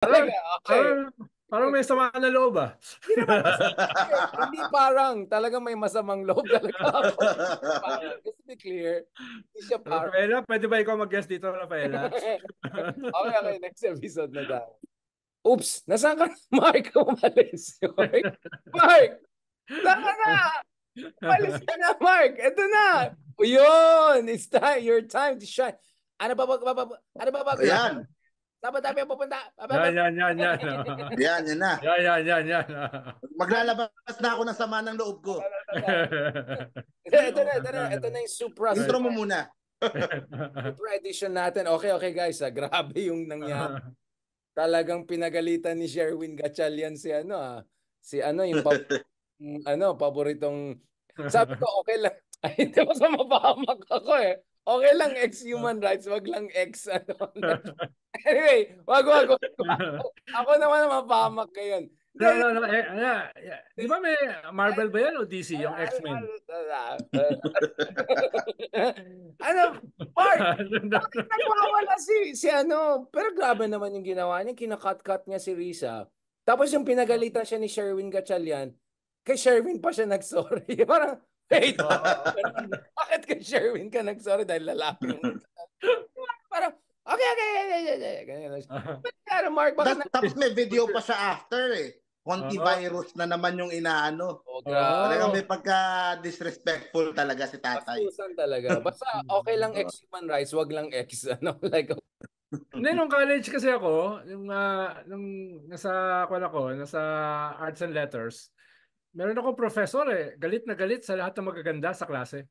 Parang, Talaga, okay. parang, parang may sama na loob ah. Hindi naman hindi parang talagang may masamang loob talaga ako. Hindi parang. Just to be clear, hindi siya parang. Rafaela, pwede ba ikaw mag-guest dito, Rafaela? Okay, okay. Next episode na tayo. Oops! Nasaan ka na, Mark? Umalis. Mark? Mark! Saan ka na? Umalis ka na, Mark! Ito na! O yun! It's time. Your time to shine. Ano ba gagawin? Ayan. Saan ba tayo pupunta? Yan, yan, yan, yan. Ayan, yan na. Yan, yan, yan, yan. Maglalabas na ako ng sama ng loob ko. Ito na yung Supra. Intro mo muna. Supra edition natin. Okay, okay guys. Grabe yung nangyari. Talagang pinagalitan ni Sherwin Gatchalian si ano Si ano yung paboritong. Sabi ko okay lang. Ay, hindi ko sa mapahamak ako eh. Okay lang ex-human rights, wag lang ex ano. Anyway, wag. Ako naman ang mapahamak ngayon. No, no, no. Di ba may Marvel ba yan o DC, yung X-Men? Ano, Mark, bakit nagwawala si ano? Pero grabe naman yung ginawa niya. Kinakat-cut niya si Risa. Tapos yung pinagalitan siya ni Sherwin Gatchalian, kay Sherwin pa siya nag-sorry. Parang, wait, bakit kay Sherwin ka nag-sorry? Dahil lalaki yung parang, okay. Ganyan. Pero Mark, bakit Tapos may video pa siya after eh. Oo. Virus na naman yung inaano. Oh, grabe. Talagang may pagka-disrespectful talaga si tatay. Bastusan talaga. Basta okay lang ex-human rights, wag lang ex, ano, like, Hindi, nung college kasi ako, nung nasa Arts and Letters, meron akong professor galit na galit sa lahat ng magaganda sa klase.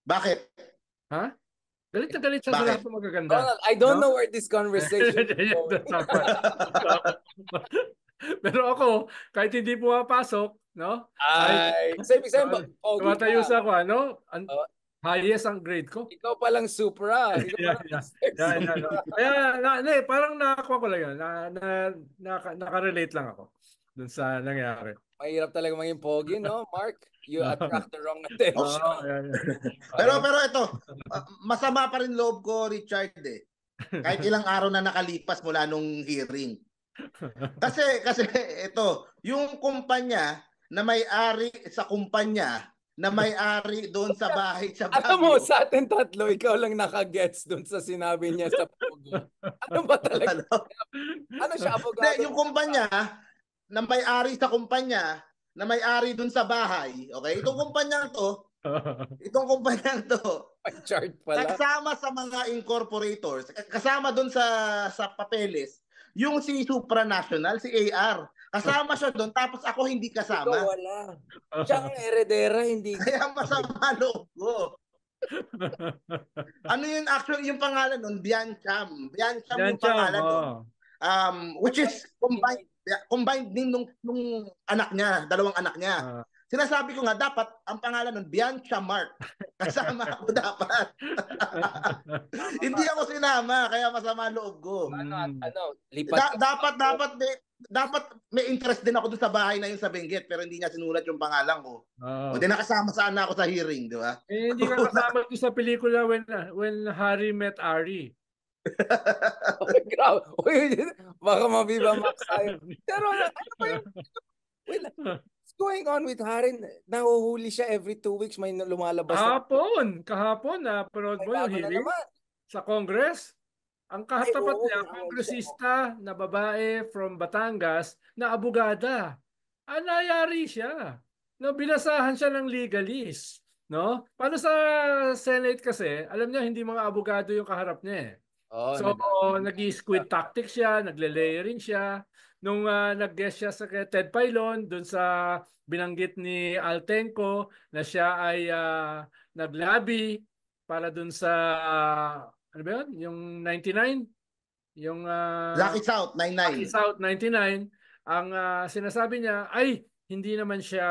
Bakit? Ha? Galit na galit siya sa lahat Bakit? ng magaganda. Ronald, I don't No? know where this conversation is going. Pero ako, kahit hindi pumapasok, no? Ay, so ibig sabihin, pogi Tumatayo ka. sa ako, Oh, highest ang grade ko. ikaw palang Supra. Ikaw Yeah, palang yeah. Mr. Yeah, yeah, no. Supra. Kaya, parang nakakuha ko lang yun. Nakarelate lang ako dun sa nangyari. Mahirap talaga maging pogi, no, Mark? You attract the wrong attention. Oo, yeah, yeah. Pero ito, masama pa rin loob ko, Richard eh. Kahit ilang araw na nakalipas mula nung hearing. Kasi ito, yung kumpanya na may-ari sa kumpanya na may-ari doon sa bahay sa Alam mo, Baguio. sa atin tatlo, ikaw lang nakagets dun sa sinabi niya sa pogi. Ano ba talaga? Ano siya, abogado? Hindi, yung kumpanya na may-ari sa kumpanya na may-ari doon sa bahay, okay? Itong kumpanyang to, May chart pala. kasama sa mga incorporators, kasama doon sa papeles, yung si Supranational, si AR. Kasama siya doon, tapos ako hindi Ikaw kasama. wala. Siya ang heredera, hindi ka. Kaya masama loob ko. Ano yun actually yung pangalan nun? Biancham. Biancham Yan yung siya, pangalan nun. Which is combined din nung anak niya, dalawang anak niya. Sinasabi ko nga, dapat ang pangalan nun, Bianca Mark. Kasama ako dapat. Hindi ako sinama, kaya masama loob ko. Lipat Dapat may interest din ako doon sa bahay na yun sa Benguet, pero hindi niya sinulat yung pangalan ko. O di nakasama sana ako sa hearing, di ba? Hindi ka kasama doon sa pelikula when Harry met Ari. Grabe. Baka mabiba Max tayo. Pero ano ba yung what's going on with Harin? Nahuhuli siya every 2 weeks, may lumalabas Kahapon na panood mo yung hearing sa Congress. Ang katapat niya, kongresista na babae from Batangas na abogada. Nangyari siya. No, binasahan siya ng legalist. No? Paano sa Senate kasi, alam niya hindi mga abogado yung kaharap niya eh. So, nag-squid tactics siya, nagle-layering siya. Nung nag-guest siya sa Ted Pailon, dun sa binanggit ni Altenco na siya ay naglabi para dun sa, ano ba yun? Yung 99? Yung Lucky South, 99. Lucky South, 99. Ang sinasabi niya ay hindi naman siya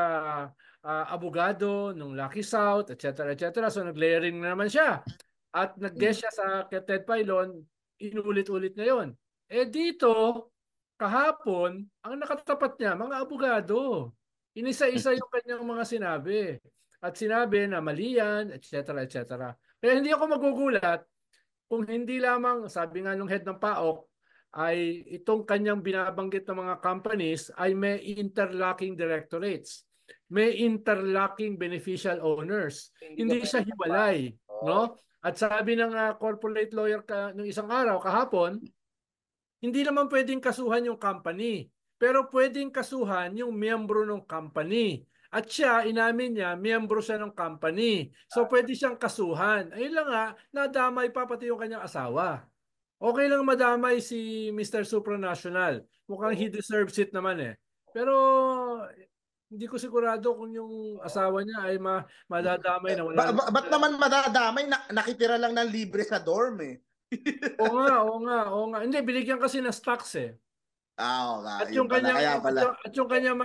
abogado nung Lucky South, etc. etc. So, nag-layering na naman siya. At nag-guest siya sa Ted Pailon, inulit-ulit niya yun. Dito, kahapon, ang nakatapat niya, mga abogado. Inisa-isa yung kanyang mga sinabi. At sinabi na mali yan, etc. etc. Kaya hindi ako magugulat kung hindi lamang, sabi nga nung head ng PAOK, ay itong kanyang binabanggit ng mga companies ay may interlocking directorates, may interlocking beneficial owners. Hindi siya hiwalay, no? At sabi ng corporate lawyer nung isang araw kahapon, hindi naman pwedeng kasuhan yung company, pero pwedeng kasuhan yung miyembro ng company. At siya, inamin niya, miyembro siya ng company. So pwede siyang kasuhan. Ayun lang nga, nadamay pa pati yung kanyang asawa. Okay lang madamay si Mr. Supranational. Mukhang he deserves it naman eh. Pero hindi ko sigurado kung yung asawa niya ay madadamay na wala naman. Ba't naman madadamay? Nakitira lang ng libre sa dorm eh. Oo nga, oo nga, oo nga. Hindi, binigyan kasi ng stocks eh. Oo nga, At yun yung pala. kanyang Kaya pala. at yung kanyang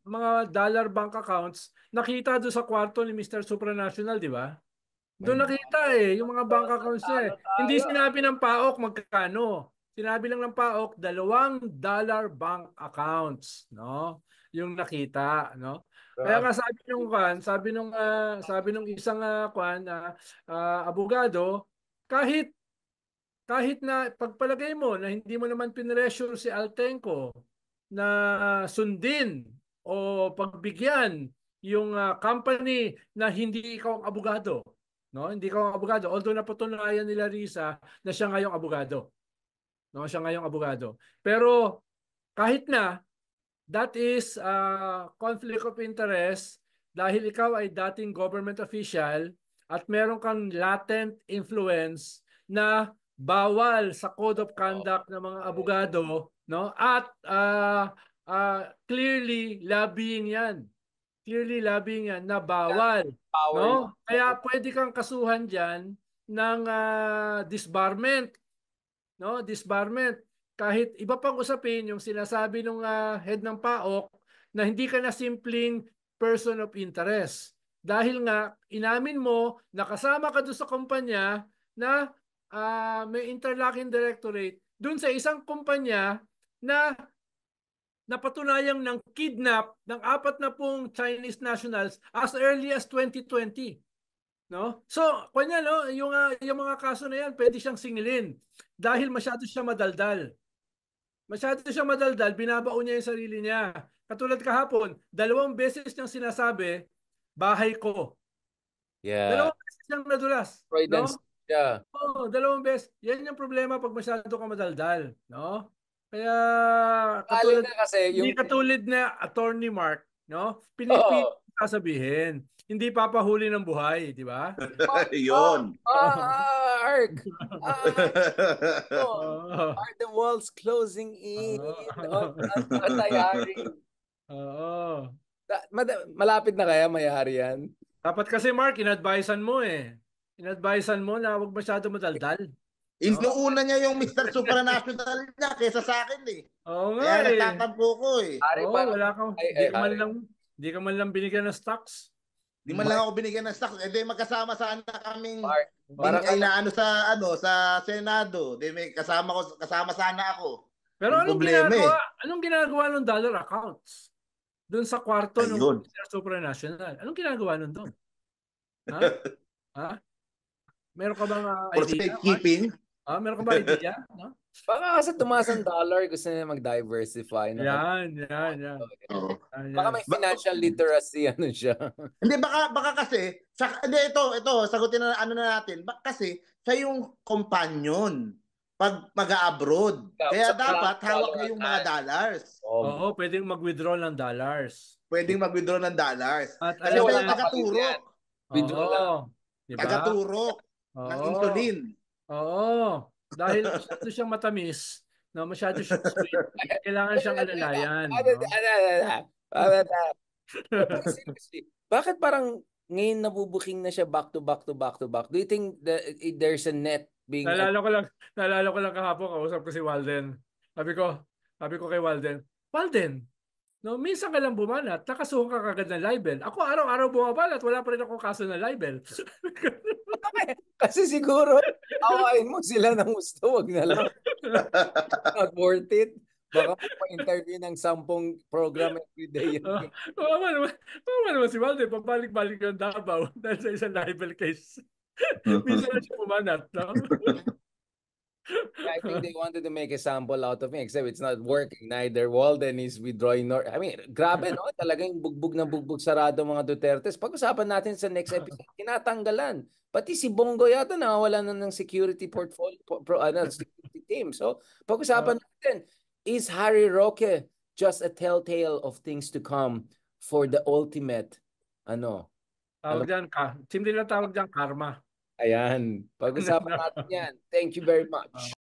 mga dollar bank accounts nakita doon sa kwarto ni Mr. Supranational, di ba? Doon nakita eh, yung mga bank accounts niya eh. Hindi sinabi ng PAOK magkano. Sinabi lang ng PAOK, $2 bank accounts, no? Yung nakita, no? Kaya nga sabi nung sabi nung isang abogado, kahit na pagpalagay mo na hindi mo naman pinressure si Altenco na sundin o pagbigyan yung company na hindi ikaw ang abogado. No, hindi ikaw ang abogado. Although napatunayan nila Risa na siya ngayong abogado. No, siya ngayong abogado. Pero kahit na that is conflict of interest dahil ikaw ay dating government official at meron kang latent influence na bawal sa code of conduct ng mga abogado, no? At clearly lobbying 'yan. Clearly lobbying 'yan na bawal, no? Kaya pwede kang kasuhan diyan ng disbarment, no? Disbarment. Kahit iba pang usapin yung sinasabi ng head ng PAOK na hindi ka na simpleng person of interest. Dahil nga inamin mo na kasama ka doon sa kumpanya na may interlocking directorate doon sa isang kumpanya na napatunayang ng kidnap ng 40 Chinese nationals as early as 2020. No? So, kanya no, yung mga kaso na yan, pwede siyang singilin dahil masyado siya madaldal. Masyado siya madaldal, binabaon niya yung sarili niya. Katulad kahapon, 2 beses niyang sinasabi, bahay ko. Yeah. 2 beses niyang nadulas. No? Yeah. Oo, 2 beses. Yan yung problema pag masyado ka madaldal. No? Kaya, katulad, hindi katulad na Attorney Mark, no? Pinipilit sasabihin. Hindi papahuli ng buhay, di ba? Yun. Ark! Are the walls closing in on Tayari? Oo. Malapit na kaya mayari yan? Dapat kasi Mark, inadvisean mo eh. Inadvisean mo na huwag masyado madaldal. Inuuna niya yung Mr. Supranational niya kaysa sa akin eh. Oo nga Kaya eh. nagtatampo ko eh. Oo, wala kang, hindi ka man lang binigyan ng stocks. Di man lang ako binigyan ng stocks. Hindi magkasama sana kaming inaano sa Senado. Di may kasama sana ako. Pero anong ginagawa ng dollar accounts? Doon sa kwarto ng Supranational. Anong ginagawa nun doon? Ha? Ha? Meron ka bang idea? For safekeeping? Meron ka ba idea? No? Baka kasi tumaas ang dollar, gusto nila mag-diversify. Yan. Baka may financial literacy, ano siya. Hindi, baka kasi, ito, sagutin na natin. Kasi, siya yung companion pag mag-abroad. Kaya dapat hawak niya yung mga dollars. Oo, pwedeng mag-withdraw ng dollars. At kasi siya yung taga-turok. Withdraw lang. Diba? Taga-turok ng insulin. Oo. Dahil masyado siyang matamis, no, masyado siyang sweet. Kailangan siyang alalayan. Seriously, bakit parang ngayon nabubuking na siya back to back? Do you think there's a net being... Naalala ko lang kahapon, kausap ko si Walden. Sabi ko kay Walden, no, minsan ka lang bumanat, nakasuhan ka kagad ng libel. Ako araw-araw bumabalat, wala pa rin akong kaso ng libel. Kasi siguro, awain mo sila ng gusto, wag na lang. Not worth it. Baka pa-interview ng 10 program every day. Kawawa naman si Walden, pabalik-balik yung Davao dahil sa isang libel case. Minsan na siya pumanat, no? I think they wanted to make a sample out of me, except it's not working. Neither Walden is withdrawing nor... I mean, grabe, no? Talagang bugbog na bugbog sarado mga Dutertes. Pag-usapan natin sa next episode, tinatanggalan. Pati si Bongo yata nawawala na ng security portfolio, security team. So, pag-usapan natin, is Harry Roque just a telltale of things to come for the ultimate, Tawag dyan, simple na tawag dyan, karma. Ayan. Pag-usapan natin yan. Thank you very much.